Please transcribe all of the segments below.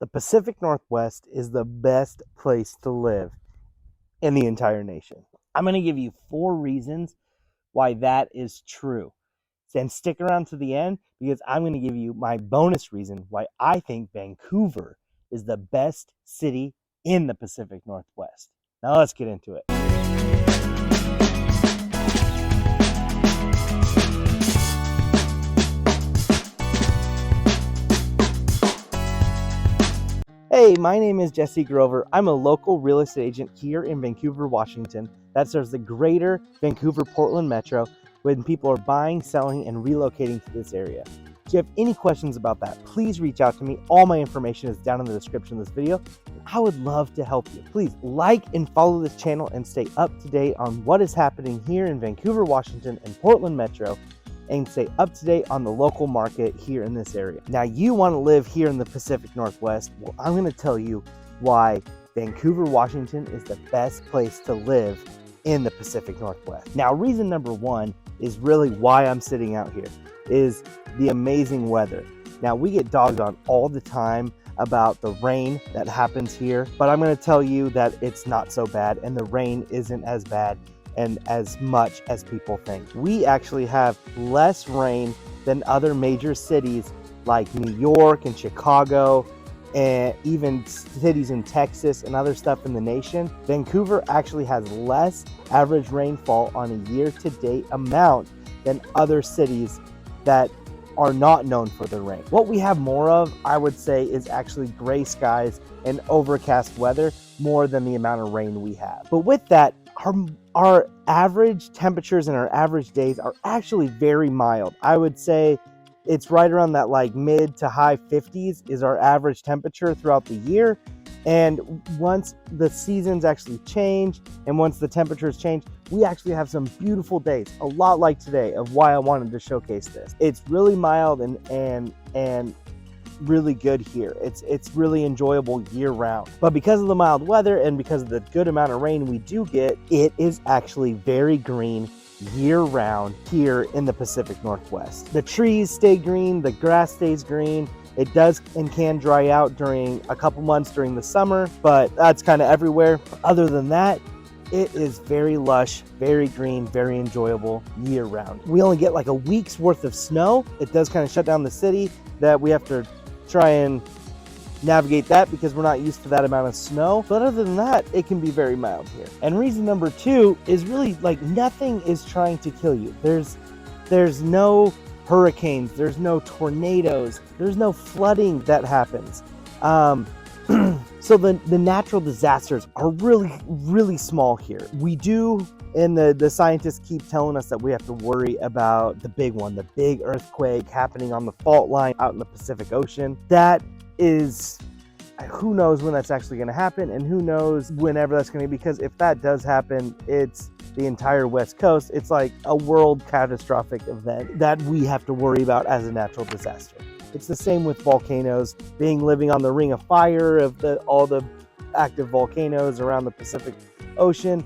The Pacific Northwest is the best place to live in the entire nation. I'm going to give you 4 reasons why that is true. And stick around to the end because I'm going to give you my bonus reason why I think Vancouver is the best city in the Pacific Northwest. Now let's get into it. Hey, my name is Jesse Grover. I'm a local real estate agent here in Vancouver, Washington that serves the greater Vancouver-Portland metro when people are buying, selling, and relocating to this area. If you have any questions about that, please reach out to me. All my information is down in the description of this video. I would love to help you. Please like and follow this channel and stay up to date on what is happening here in Vancouver, Washington, and Portland metro, and stay up to date on the local market here in this area. Now, you want to live here in the Pacific Northwest? Well, I'm going to tell you why Vancouver, Washington is the best place to live in the Pacific Northwest. Now, reason number 1 is really why I'm sitting out here, is the amazing weather. Now, we get dogged on all the time about the rain that happens here, but I'm going to tell you that it's not so bad, and the rain isn't as bad and as much as people think. We actually have less rain than other major cities like New York and Chicago, and even cities in Texas and other stuff in the nation. Vancouver actually has less average rainfall on a year-to-date amount than other cities that are not known for their rain. What we have more of, I would say, is actually gray skies and overcast weather more than the amount of rain we have. But with that, our average temperatures and our average days are actually very mild. I would say it's right around that like mid to high 50s is our average temperature throughout the year. And once the seasons actually change and once the temperatures change, we actually have some beautiful days, a lot like today, of why I wanted to showcase this. It's really mild and really good here. It's really enjoyable year round. But because of the mild weather and because of the good amount of rain we do get, it is actually very green year round here in the Pacific Northwest. The trees stay green, the grass stays green. It does and can dry out during a couple months during the summer, but that's kind of everywhere. Other than that, it is very lush, very green, very enjoyable year round. We only get like a week's worth of snow. It does kind of shut down the city that we have to try and navigate that because we're not used to that amount of snow. But other than that, it can be very mild here. And reason number 2 is really like nothing is trying to kill you. There's no hurricanes, there's no tornadoes, there's no flooding that happens. So the natural disasters are really small here. We do, and the scientists keep telling us that we have to worry about the big one, the big earthquake happening on the fault line out in the Pacific Ocean. That is, who knows when that's actually going to happen, and who knows whenever that's going to be, because if that does happen, it's the entire West Coast. It's like a world catastrophic event that we have to worry about as a natural disaster. It's the same with volcanoes, living on the ring of fire of all the active volcanoes around the Pacific Ocean.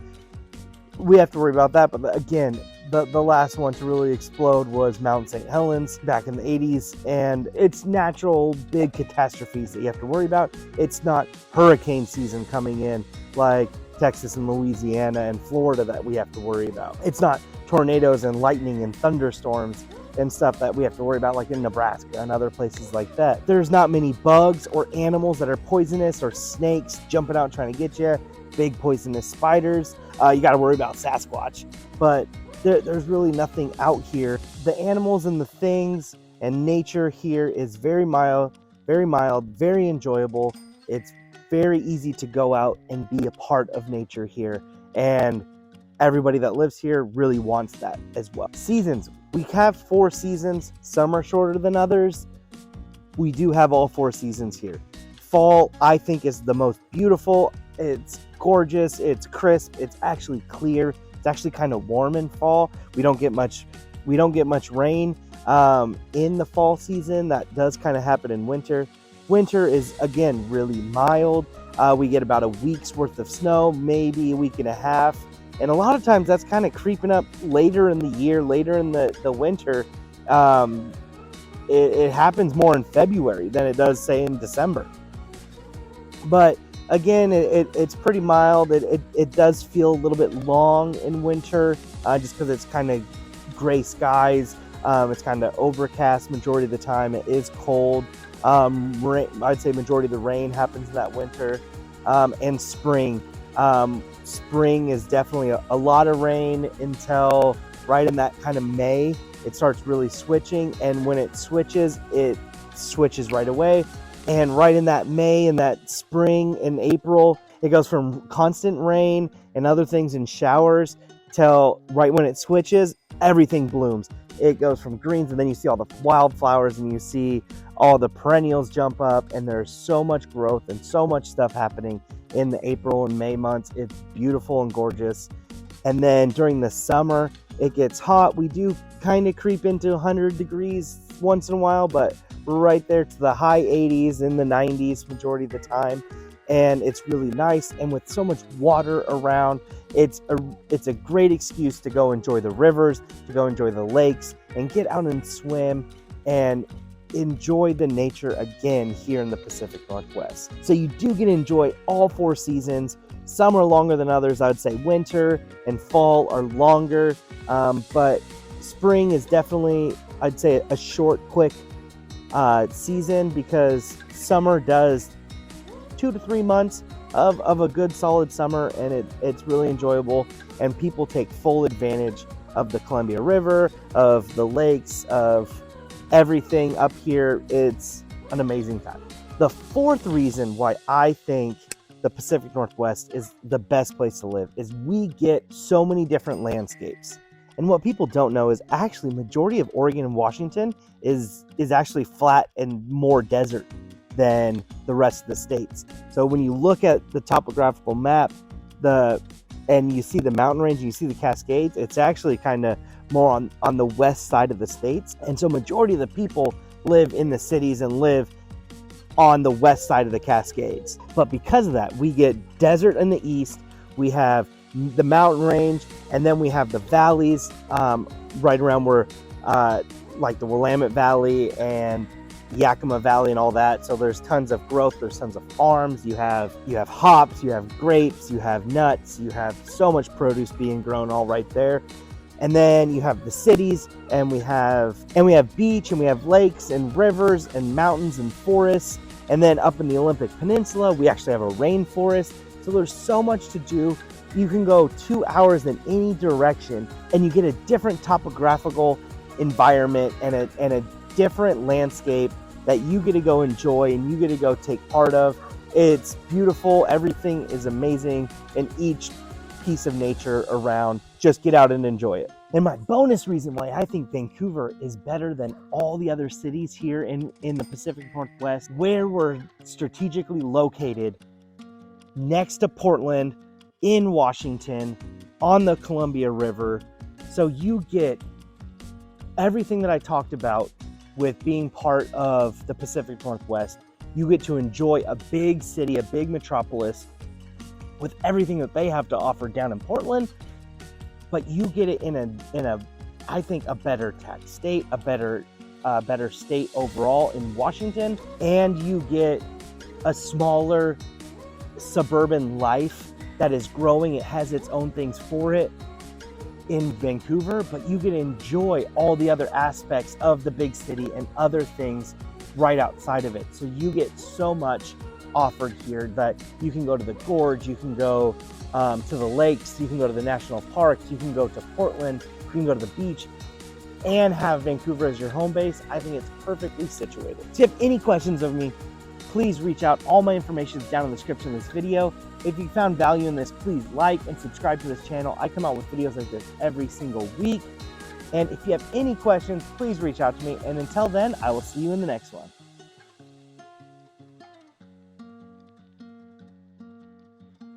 We have to worry about that, but again, the last one to really explode was Mount St. Helens back in the 80s, and it's natural big catastrophes that you have to worry about. It's not hurricane season coming in like Texas and Louisiana and Florida that we have to worry about. It's not tornadoes and lightning and thunderstorms and stuff that we have to worry about like in Nebraska and other places like that. There's not many bugs or animals that are poisonous or snakes jumping out trying to get you, big poisonous spiders. You got to worry about Sasquatch, but there's really nothing out here. The animals and the things and nature here is very mild, very enjoyable. It's very easy to go out and be a part of nature here, and everybody that lives here really wants that as well. Seasons, we have 4 seasons. Some are shorter than others. We do have all 4 seasons here. Fall, I think, is the most beautiful. It's gorgeous, it's crisp, it's actually clear. It's actually kind of warm in fall. We don't get much rain in the fall season. That does kind of happen in winter. Winter is, again, really mild. We get about a week's worth of snow, maybe a week and a half. And a lot of times that's kind of creeping up later in the year, later in the winter. It happens more in February than it does, say, in December. But again, it's pretty mild. It does feel a little bit long in winter, just because it's kind of gray skies. It's kind of overcast majority of the time. It is cold. I'd say majority of the rain happens in that winter. And spring. Spring is definitely a lot of rain until right in that kind of May. It starts really switching, and when it switches right away. And right in that May and that spring and April, it goes from constant rain and other things in showers till right when it switches, everything blooms. It goes from greens, and then you see all the wildflowers, and you see all the perennials jump up, and there's so much growth and so much stuff happening in the April and May months. It's beautiful and gorgeous. And then during the summer, it gets hot. We do kind of creep into 100 degrees once in a while, but we're right there to the high 80s and the 90s majority of the time. And it's really nice. And with so much water around, it's a great excuse to go enjoy the rivers, to go enjoy the lakes, and get out and swim and enjoy the nature again here in the Pacific Northwest. So you do get to enjoy all 4 seasons. Some are longer than others. I would say winter and fall are longer, but spring is definitely, I'd say, a short, quick season, because summer does 2 to 3 months of a good solid summer, and it's really enjoyable, and people take full advantage of the Columbia River, of the lakes, of everything up here. It's an amazing time. The 4th reason why I think the Pacific Northwest is the best place to live is we get so many different landscapes. And what people don't know is actually majority of Oregon and Washington is actually flat and more desert than the rest of the states. So when you look at the topographical map, and you see the mountain range and you see the Cascades, it's actually kind of more on the west side of the states. And so majority of the people live in the cities and live on the west side of the Cascades. But because of that, we get desert in the east, we have the mountain range, and then we have the valleys right around where like the Willamette Valley and Yakima Valley and all that. So there's tons of growth, there's tons of farms, you have hops, you have grapes, you have nuts, you have so much produce being grown all right there. And then you have the cities, and we have beach, and we have lakes and rivers and mountains and forests. And then up in the Olympic Peninsula, we actually have a rainforest. So there's so much to do. You can go 2 hours in any direction, and you get a different topographical environment and a different landscape that you get to go enjoy and you get to go take part of. It's beautiful. Everything is amazing in each piece of nature around. Just get out and enjoy it. And my bonus reason why I think Vancouver is better than all the other cities here in the Pacific Northwest, where we're strategically located next to Portland, in Washington, on the Columbia River. So you get everything that I talked about with being part of the Pacific Northwest. You get to enjoy a big city, a big metropolis with everything that they have to offer down in Portland, but you get it in a I think a better tax state, a better state overall in Washington, and you get a smaller suburban life that is growing. It has its own things for it in Vancouver, but you get to enjoy all the other aspects of the big city and other things right outside of it. So you get so much offered here that you can go to the gorge, you can go to the lakes, you can go to the national parks, you can go to Portland, you can go to the beach, and have Vancouver as your home base. I think it's perfectly situated. So if you have any questions of me, please reach out. All my information is down in the description of this video. If you found value in this, please like and subscribe to this channel. I come out with videos like this every single week. And if you have any questions, please reach out to me. And until then, I will see you in the next one.